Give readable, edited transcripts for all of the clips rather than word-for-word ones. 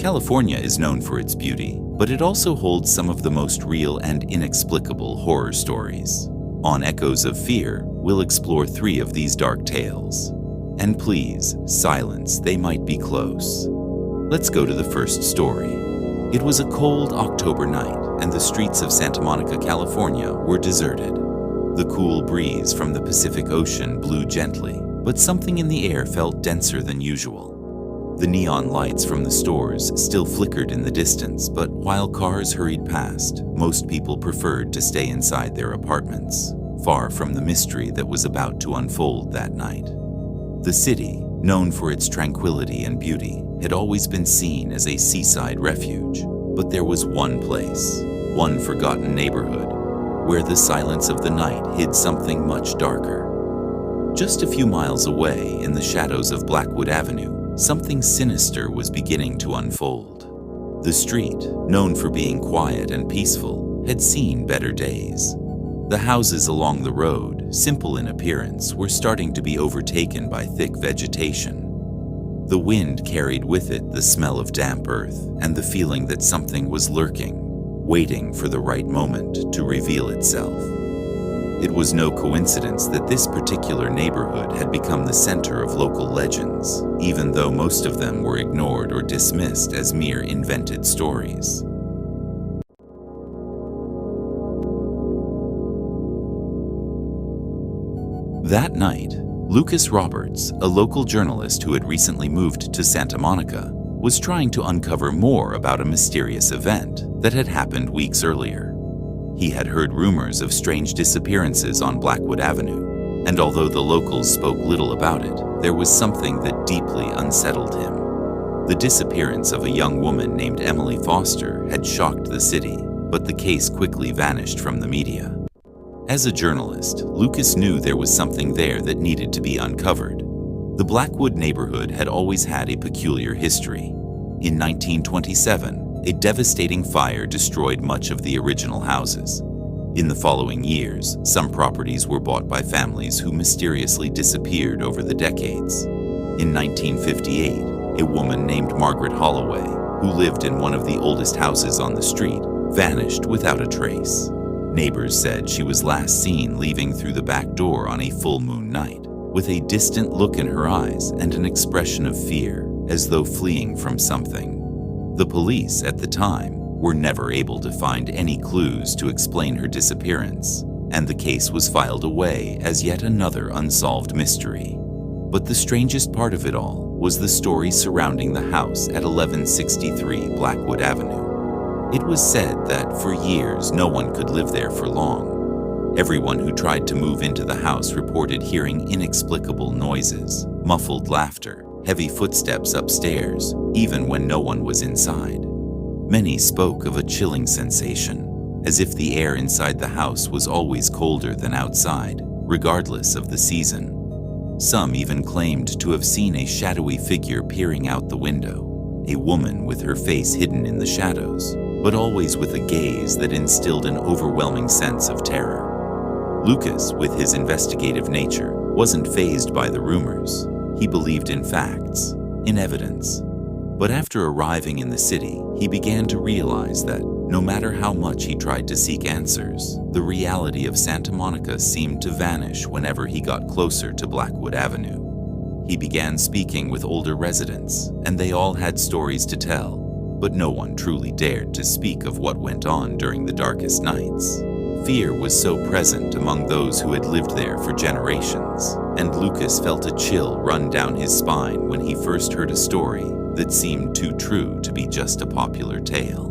California is known for its beauty, but it also holds some of the most real and inexplicable horror stories. On Echoes of Fear, we'll explore 3 of these dark tales. And please, silence, they might be close. Let's go to the first story. It was a cold October night, and the streets of Santa Monica, California were deserted. The cool breeze from the Pacific Ocean blew gently, but something in the air felt denser than usual. The neon lights from the stores still flickered in the distance, but while cars hurried past, most people preferred to stay inside their apartments, far from the mystery that was about to unfold that night. The city, known for its tranquility and beauty, had always been seen as a seaside refuge, but there was one place, one forgotten neighborhood, where the silence of the night hid something much darker. Just a few miles away, in the shadows of Blackwood Avenue, something sinister was beginning to unfold. The street, known for being quiet and peaceful, had seen better days. The houses along the road, simple in appearance, were starting to be overtaken by thick vegetation. The wind carried with it the smell of damp earth and the feeling that something was lurking, waiting for the right moment to reveal itself. It was no coincidence that this particular neighborhood had become the center of local legends, even though most of them were ignored or dismissed as mere invented stories. That night, Lucas Roberts, a local journalist who had recently moved to Santa Monica, was trying to uncover more about a mysterious event that had happened weeks earlier. He had heard rumors of strange disappearances on Blackwood Avenue, and although the locals spoke little about it, there was something that deeply unsettled him. The disappearance of a young woman named Emily Foster had shocked the city, but the case quickly vanished from the media. As a journalist, Lucas knew there was something there that needed to be uncovered. The Blackwood neighborhood had always had a peculiar history. In 1927, a devastating fire destroyed much of the original houses. In the following years, some properties were bought by families who mysteriously disappeared over the decades. In 1958, a woman named Margaret Holloway, who lived in one of the oldest houses on the street, vanished without a trace. Neighbors said she was last seen leaving through the back door on a full moon night, with a distant look in her eyes and an expression of fear, as though fleeing from something. The police at the time were never able to find any clues to explain her disappearance, and the case was filed away as yet another unsolved mystery. But the strangest part of it all was the story surrounding the house at 1163 Blackwood Avenue. It was said that for years no one could live there for long. Everyone who tried to move into the house reported hearing inexplicable noises, muffled laughter, heavy footsteps upstairs, even when no one was inside. Many spoke of a chilling sensation, as if the air inside the house was always colder than outside, regardless of the season. Some even claimed to have seen a shadowy figure peering out the window, a woman with her face hidden in the shadows, but always with a gaze that instilled an overwhelming sense of terror. Lucas, with his investigative nature, wasn't fazed by the rumors. He believed in facts, in evidence. But after arriving in the city, he began to realize that no matter how much he tried to seek answers, the reality of Santa Monica seemed to vanish whenever he got closer to Blackwood Avenue. He began speaking with older residents, and they all had stories to tell, but no one truly dared to speak of what went on during the darkest nights. Fear was so present among those who had lived there for generations, and Lucas felt a chill run down his spine when he first heard a story that seemed too true to be just a popular tale.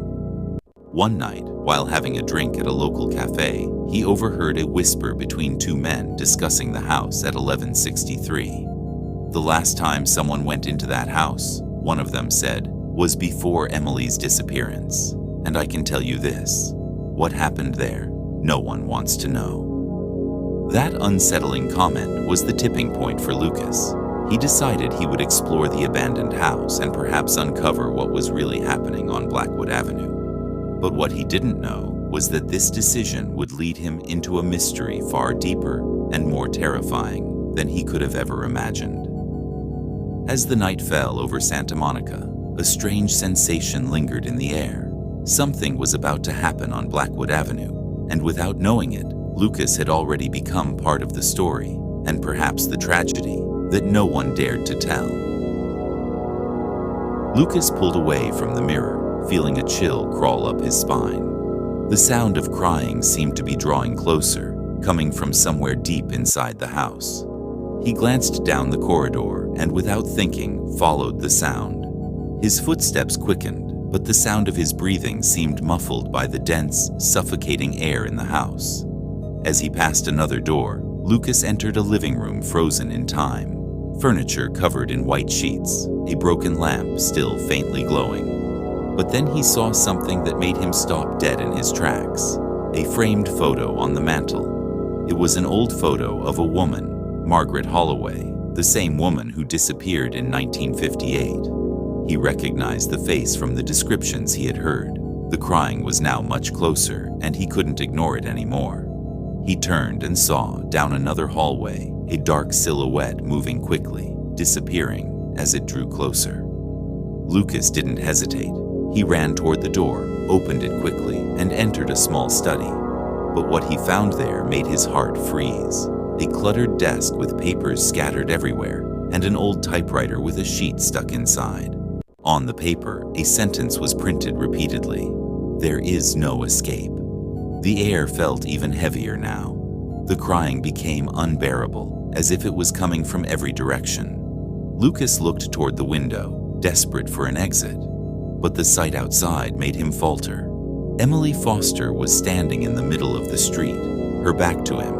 One night, while having a drink at a local cafe, he overheard a whisper between 2 men discussing the house at 1163. The last time someone went into that house, one of them said, was before Emily's disappearance. And I can tell you this, what happened there, no one wants to know. That unsettling comment was the tipping point for Lucas. He decided he would explore the abandoned house and perhaps uncover what was really happening on Blackwood Avenue. But what he didn't know was that this decision would lead him into a mystery far deeper and more terrifying than he could have ever imagined. As the night fell over Santa Monica, a strange sensation lingered in the air. Something was about to happen on Blackwood Avenue, and without knowing it, Lucas had already become part of the story, and perhaps the tragedy, that no one dared to tell. Lucas pulled away from the mirror, feeling a chill crawl up his spine. The sound of crying seemed to be drawing closer, coming from somewhere deep inside the house. He glanced down the corridor and, without thinking, followed the sound. His footsteps quickened, but the sound of his breathing seemed muffled by the dense, suffocating air in the house. As he passed another door, Lucas entered a living room frozen in time. Furniture covered in white sheets, a broken lamp still faintly glowing. But then he saw something that made him stop dead in his tracks. A framed photo on the mantel. It was an old photo of a woman, Margaret Holloway, the same woman who disappeared in 1958. He recognized the face from the descriptions he had heard. The crying was now much closer, and he couldn't ignore it anymore. He turned and saw, down another hallway, a dark silhouette moving quickly, disappearing as it drew closer. Lucas didn't hesitate. He ran toward the door, opened it quickly, and entered a small study. But what he found there made his heart freeze. A cluttered desk with papers scattered everywhere, and an old typewriter with a sheet stuck inside. On the paper, a sentence was printed repeatedly. "There is no escape." The air felt even heavier now. The crying became unbearable, as if it was coming from every direction. Lucas looked toward the window, desperate for an exit, but the sight outside made him falter. Emily Foster was standing in the middle of the street, her back to him,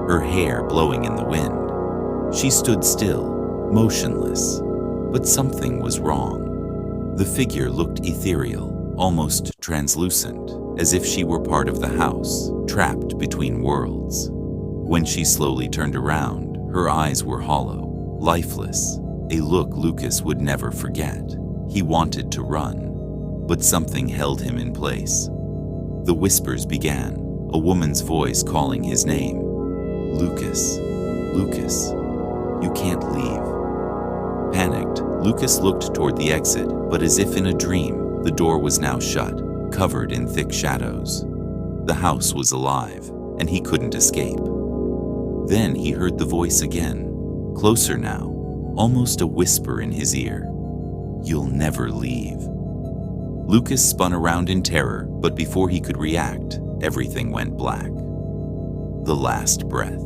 her hair blowing in the wind. She stood still, motionless, but something was wrong. The figure looked ethereal, almost translucent, as if she were part of the house, trapped between worlds. When she slowly turned around, her eyes were hollow, lifeless, a look Lucas would never forget. He wanted to run, but something held him in place. The whispers began, a woman's voice calling his name. "Lucas, Lucas, you can't leave." Panicked, Lucas looked toward the exit, but as if in a dream, the door was now shut, covered in thick shadows. The house was alive, and he couldn't escape. Then he heard the voice again, closer now, almost a whisper in his ear. "You'll never leave." Lucas spun around in terror, but before he could react, everything went black. The last breath.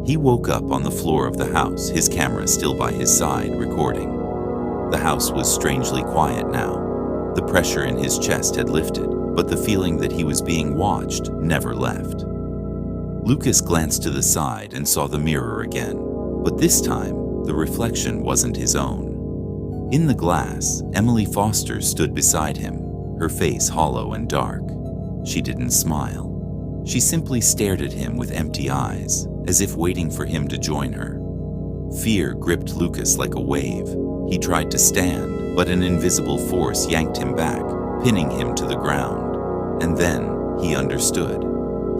He woke up on the floor of the house, his camera still by his side, recording. The house was strangely quiet now. The pressure in his chest had lifted, but the feeling that he was being watched never left. Lucas glanced to the side and saw the mirror again, but this time, the reflection wasn't his own. In the glass, Emily Foster stood beside him, her face hollow and dark. She didn't smile. She simply stared at him with empty eyes, as if waiting for him to join her. Fear gripped Lucas like a wave. He tried to stand, but an invisible force yanked him back, pinning him to the ground. And then he understood.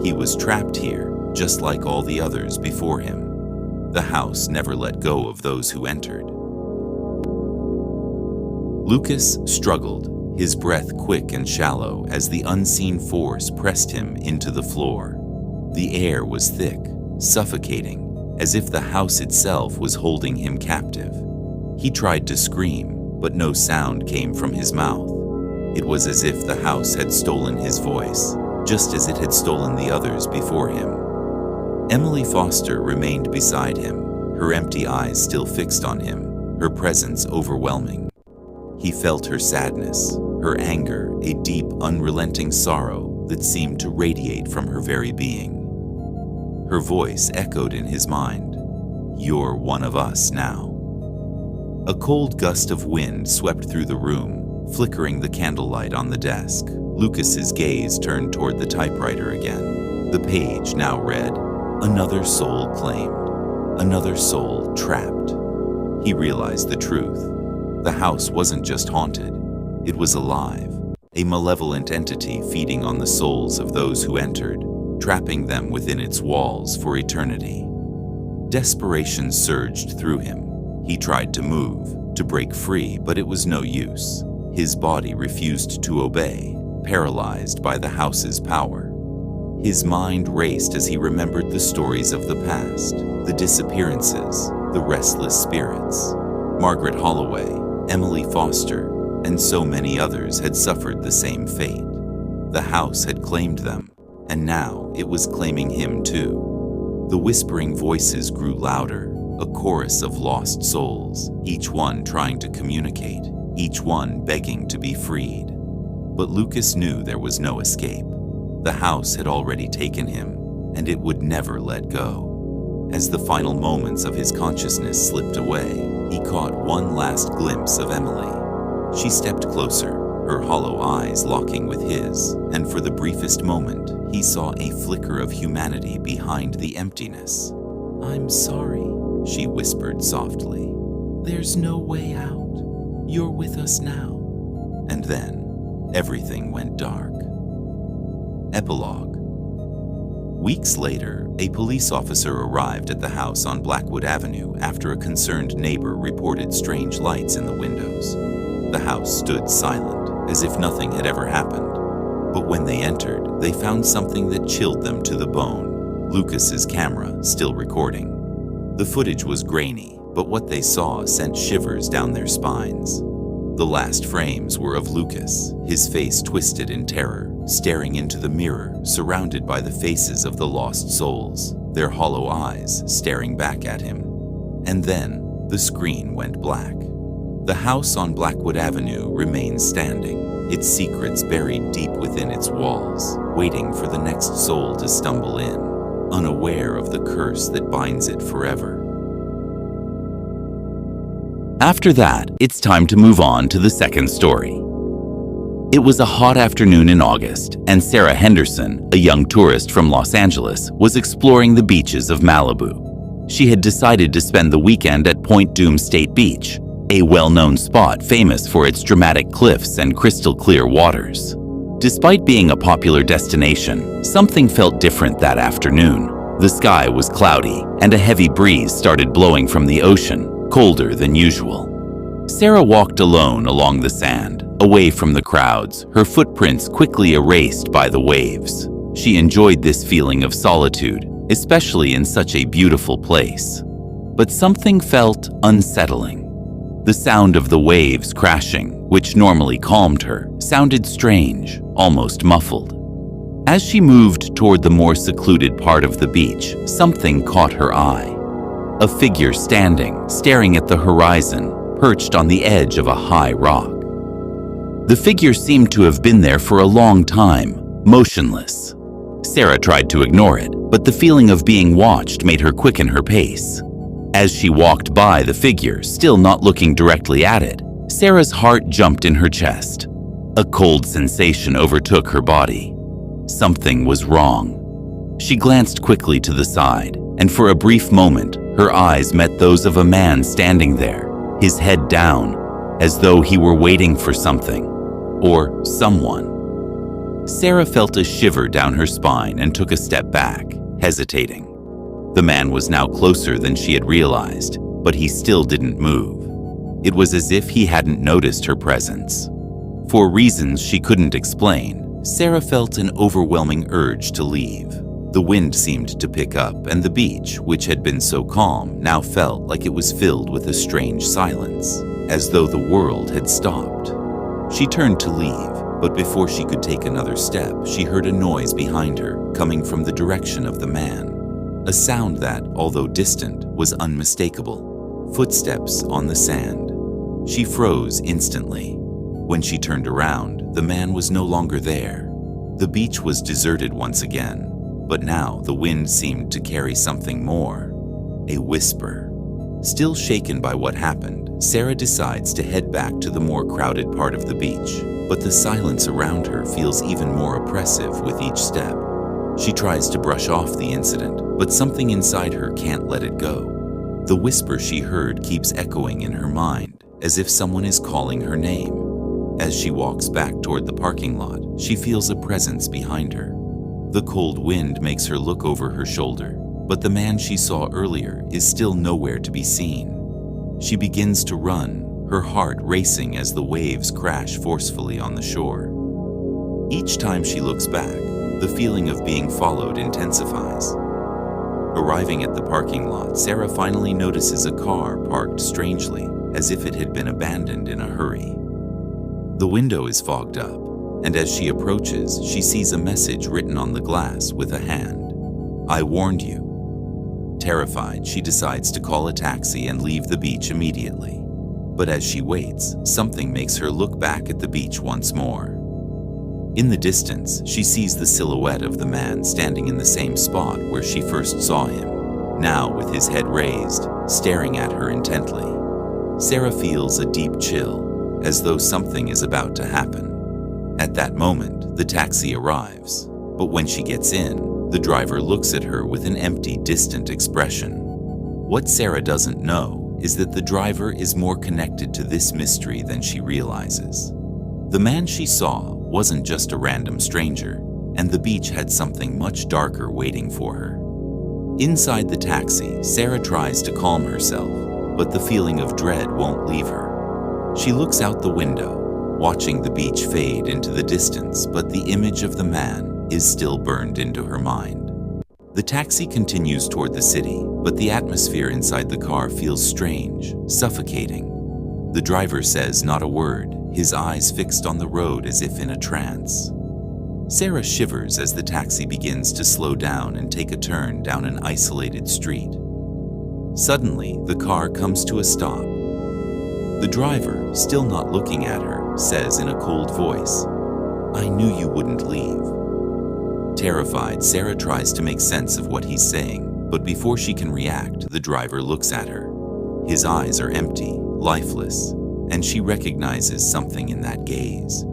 He was trapped here, just like all the others before him. The house never let go of those who entered. Lucas struggled, his breath quick and shallow as the unseen force pressed him into the floor. The air was thick, suffocating, as if the house itself was holding him captive. He tried to scream, but no sound came from his mouth. It was as if the house had stolen his voice, just as it had stolen the others before him. Emily Foster remained beside him, her empty eyes still fixed on him, her presence overwhelming. He felt her sadness, her anger, a deep, unrelenting sorrow that seemed to radiate from her very being. Her voice echoed in his mind. "You're one of us now." A cold gust of wind swept through the room, flickering the candlelight on the desk. Lucas's gaze turned toward the typewriter again. The page now read, "Another soul claimed, another soul trapped." He realized the truth. The house wasn't just haunted, it was alive, a malevolent entity feeding on the souls of those who entered, trapping them within its walls for eternity. Desperation surged through him. He tried to move, to break free, but it was no use. His body refused to obey, paralyzed by the house's power. His mind raced as he remembered the stories of the past, the disappearances, the restless spirits. Margaret Holloway, Emily Foster, and so many others had suffered the same fate. The house had claimed them, and now it was claiming him too. The whispering voices grew louder, a chorus of lost souls, each one trying to communicate, each one begging to be freed. But Lucas knew there was no escape. The house had already taken him, and it would never let go. As the final moments of his consciousness slipped away, he caught one last glimpse of Emily. She stepped closer, her hollow eyes locking with his, and for the briefest moment, he saw a flicker of humanity behind the emptiness. "I'm sorry," she whispered softly. "There's no way out. You're with us now." And then, everything went dark. Epilogue. Weeks later, a police officer arrived at the house on Blackwood Avenue after a concerned neighbor reported strange lights in the windows. The house stood silent, as if nothing had ever happened. But when they entered, they found something that chilled them to the bone: Lucas's camera still recording. The footage was grainy, but what they saw sent shivers down their spines. The last frames were of Lucas, his face twisted in terror, staring into the mirror, surrounded by the faces of the lost souls, their hollow eyes staring back at him. And then, the screen went black. The house on Blackwood Avenue remained standing, its secrets buried deep within its walls, waiting for the next soul to stumble in, unaware of the curse that binds it forever. After that, it's time to move on to the second story. It was a hot afternoon in August, and Sarah Henderson, a young tourist from Los Angeles, was exploring the beaches of Malibu. She had decided to spend the weekend at Point Dume State Beach, a well-known spot famous for its dramatic cliffs and crystal-clear waters. Despite being a popular destination, something felt different that afternoon. The sky was cloudy, and a heavy breeze started blowing from the ocean, colder than usual. Sarah walked alone along the sand, away from the crowds, her footprints quickly erased by the waves. She enjoyed this feeling of solitude, especially in such a beautiful place. But something felt unsettling. The sound of the waves crashing, which normally calmed her, sounded strange, almost muffled. As she moved toward the more secluded part of the beach, something caught her eye. A figure standing, staring at the horizon, perched on the edge of a high rock. The figure seemed to have been there for a long time, motionless. Sarah tried to ignore it, but the feeling of being watched made her quicken her pace. As she walked by the figure, still not looking directly at it, Sarah's heart jumped in her chest. A cold sensation overtook her body. Something was wrong. She glanced quickly to the side, and for a brief moment, her eyes met those of a man standing there, his head down, as though he were waiting for something, or someone. Sarah felt a shiver down her spine and took a step back, hesitating. The man was now closer than she had realized, but he still didn't move. It was as if he hadn't noticed her presence. For reasons she couldn't explain, Sarah felt an overwhelming urge to leave. The wind seemed to pick up, and the beach, which had been so calm, now felt like it was filled with a strange silence, as though the world had stopped. She turned to leave, but before she could take another step, she heard a noise behind her, coming from the direction of the man. A sound that, although distant, was unmistakable. Footsteps on the sand. She froze instantly. When she turned around, the man was no longer there. The beach was deserted once again. But now the wind seemed to carry something more, a whisper. Still shaken by what happened, Sarah decides to head back to the more crowded part of the beach, but the silence around her feels even more oppressive with each step. She tries to brush off the incident, but something inside her can't let it go. The whisper she heard keeps echoing in her mind, as if someone is calling her name. As she walks back toward the parking lot, she feels a presence behind her. The cold wind makes her look over her shoulder, but the man she saw earlier is still nowhere to be seen. She begins to run, her heart racing as the waves crash forcefully on the shore. Each time she looks back, the feeling of being followed intensifies. Arriving at the parking lot, Sarah finally notices a car parked strangely, as if it had been abandoned in a hurry. The window is fogged up, and as she approaches, she sees a message written on the glass with a hand. "I warned you." Terrified, she decides to call a taxi and leave the beach immediately. But as she waits, something makes her look back at the beach once more. In the distance, she sees the silhouette of the man standing in the same spot where she first saw him, now with his head raised, staring at her intently. Sarah feels a deep chill, as though something is about to happen. At that moment, the taxi arrives, but when she gets in, the driver looks at her with an empty, distant expression. What Sarah doesn't know is that the driver is more connected to this mystery than she realizes. The man she saw wasn't just a random stranger, and the beach had something much darker waiting for her. Inside the taxi, Sarah tries to calm herself, but the feeling of dread won't leave her. She looks out the window, watching the beach fade into the distance, but the image of the man is still burned into her mind. The taxi continues toward the city, but the atmosphere inside the car feels strange, suffocating. The driver says not a word, his eyes fixed on the road as if in a trance. Sarah shivers as the taxi begins to slow down and take a turn down an isolated street. Suddenly, the car comes to a stop. The driver, still not looking at her, says in a cold voice, "I knew you wouldn't leave." Terrified, Sarah tries to make sense of what he's saying, but before she can react, the driver looks at her. His eyes are empty, lifeless, and she recognizes something in that gaze.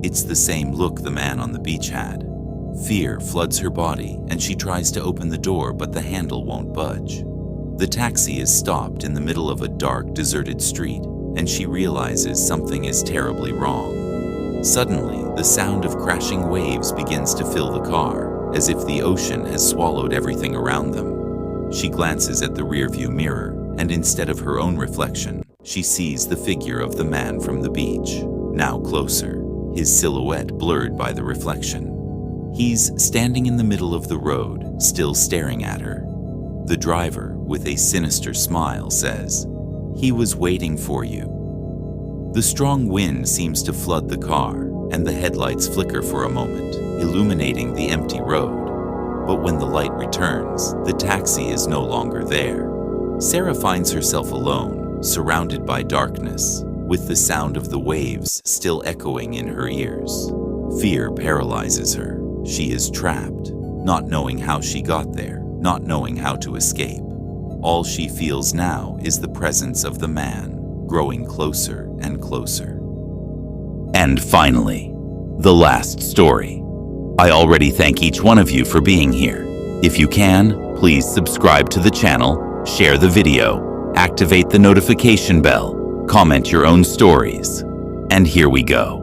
It's the same look the man on the beach had. Fear floods her body, and she tries to open the door, but the handle won't budge. The taxi is stopped in the middle of a dark, deserted street, and she realizes something is terribly wrong. Suddenly, the sound of crashing waves begins to fill the car, as if the ocean has swallowed everything around them. She glances at the rearview mirror, and instead of her own reflection, she sees the figure of the man from the beach, now closer, his silhouette blurred by the reflection. He's standing in the middle of the road, still staring at her. The driver, with a sinister smile, says, "He was waiting for you." The strong wind seems to flood the car, and the headlights flicker for a moment, illuminating the empty road. But when the light returns, the taxi is no longer there. Sarah finds herself alone, surrounded by darkness, with the sound of the waves still echoing in her ears. Fear paralyzes her. She is trapped, not knowing how she got there, not knowing how to escape. All she feels now is the presence of the man, growing closer and closer. And finally, the last story. I already thank each one of you for being here. If you can, please subscribe to the channel, share the video, activate the notification bell, comment your own stories. And here we go.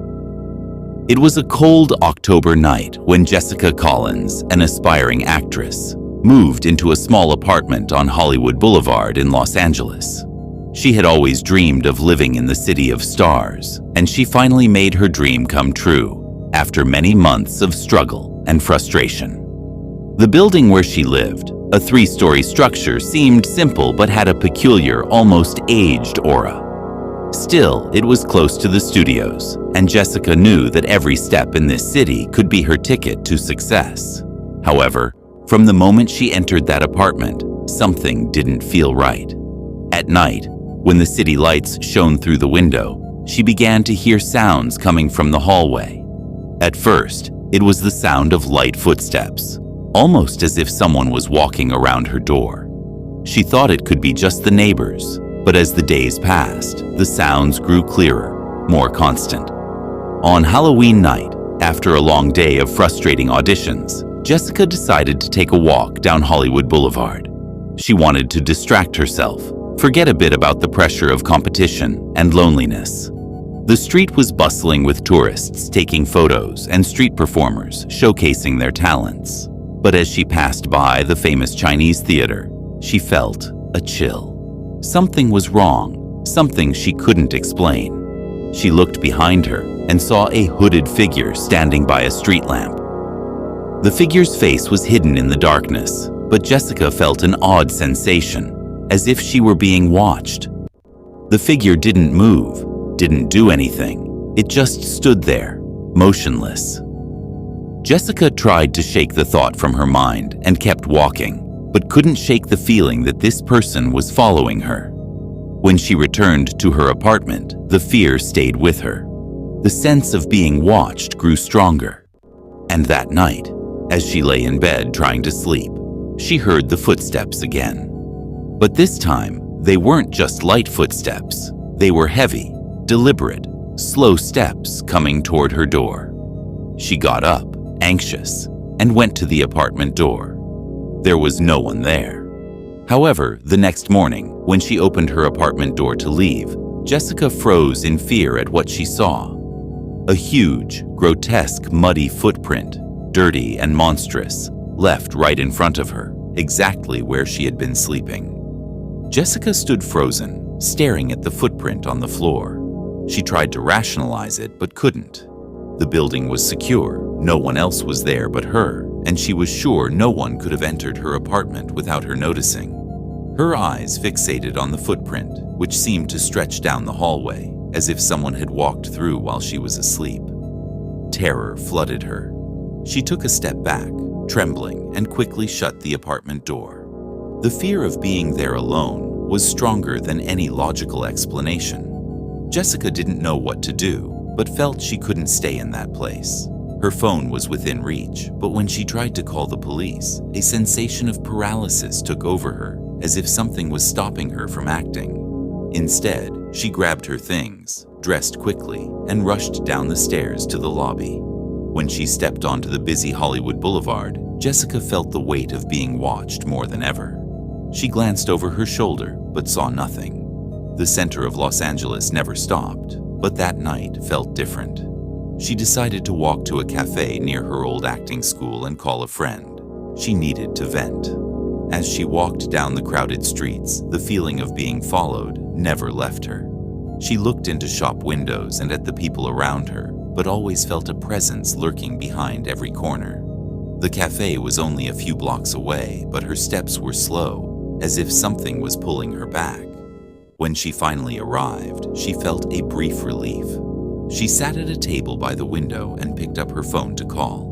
It was a cold October night when Jessica Collins, an aspiring actress, moved into a small apartment on Hollywood Boulevard in Los Angeles. She had always dreamed of living in the city of stars, and she finally made her dream come true after many months of struggle and frustration. The building where she lived, a 3-story structure, seemed simple but had a peculiar, almost aged aura. Still, it was close to the studios, and Jessica knew that every step in this city could be her ticket to success. However, from the moment she entered that apartment, something didn't feel right. At night, when the city lights shone through the window, she began to hear sounds coming from the hallway. At first, it was the sound of light footsteps, almost as if someone was walking around her door. She thought it could be just the neighbors, but as the days passed, the sounds grew clearer, more constant. On Halloween night, after a long day of frustrating auditions, Jessica decided to take a walk down Hollywood Boulevard. She wanted to distract herself, forget a bit about the pressure of competition and loneliness. The street was bustling with tourists taking photos and street performers showcasing their talents. But as she passed by the famous Chinese theater, she felt a chill. Something was wrong. something she couldn't explain. She looked behind her and saw a hooded figure standing by a street lamp. The figure's face was hidden in the darkness, but Jessica felt an odd sensation, as if she were being watched. The figure didn't move, didn't do anything. It just stood there, motionless. Jessica tried to shake the thought from her mind and kept walking, but couldn't shake the feeling that this person was following her. When she returned to her apartment, the fear stayed with her. The sense of being watched grew stronger. And that night, as she lay in bed trying to sleep, she heard the footsteps again. But this time, they weren't just light footsteps. They were heavy, deliberate, slow steps coming toward her door. She got up, anxious, and went to the apartment door. There was no one there. However, the next morning, when she opened her apartment door to leave, Jessica froze in fear at what she saw. A huge, grotesque, muddy footprint, dirty and monstrous, left right in front of her, exactly where she had been sleeping. Jessica stood frozen, staring at the footprint on the floor. She tried to rationalize it, but couldn't. The building was secure, no one else was there but her, and she was sure no one could have entered her apartment without her noticing. Her eyes fixated on the footprint, which seemed to stretch down the hallway, as if someone had walked through while she was asleep. Terror flooded her. She took a step back, trembling, and quickly shut the apartment door. The fear of being there alone was stronger than any logical explanation. Jessica didn't know what to do, but felt she couldn't stay in that place. Her phone was within reach, but when she tried to call the police, a sensation of paralysis took over her, as if something was stopping her from acting. Instead, she grabbed her things, dressed quickly, and rushed down the stairs to the lobby. When she stepped onto the busy Hollywood Boulevard, Jessica felt the weight of being watched more than ever. She glanced over her shoulder, but saw nothing. The center of Los Angeles never stopped, but that night felt different. She decided to walk to a cafe near her old acting school and call a friend. She needed to vent. As she walked down the crowded streets, the feeling of being followed never left her. She looked into shop windows and at the people around her, but always felt a presence lurking behind every corner. The cafe was only a few blocks away, but her steps were slow, as if something was pulling her back. When she finally arrived, she felt a brief relief. She sat at a table by the window and picked up her phone to call.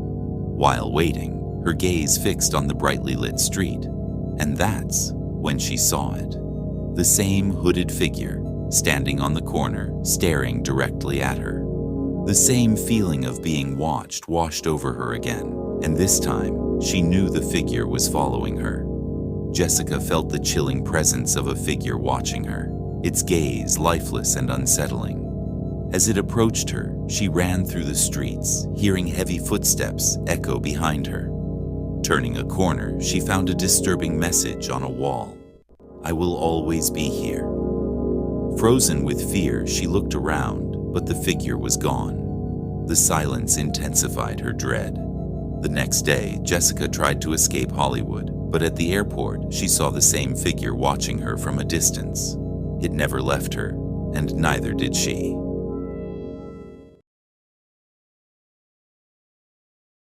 While waiting, her gaze fixed on the brightly lit street, and that's when she saw it. The same hooded figure, standing on the corner, staring directly at her. The same feeling of being watched washed over her again, and this time, she knew the figure was following her. Jessica felt the chilling presence of a figure watching her, its gaze lifeless and unsettling. As it approached her, she ran through the streets, hearing heavy footsteps echo behind her. Turning a corner, she found a disturbing message on a wall. "I will always be here." Frozen with fear, she looked around, but the figure was gone. The silence intensified her dread. The next day, Jessica tried to escape Hollywood, but at the airport, she saw the same figure watching her from a distance. It never left her, and neither did she.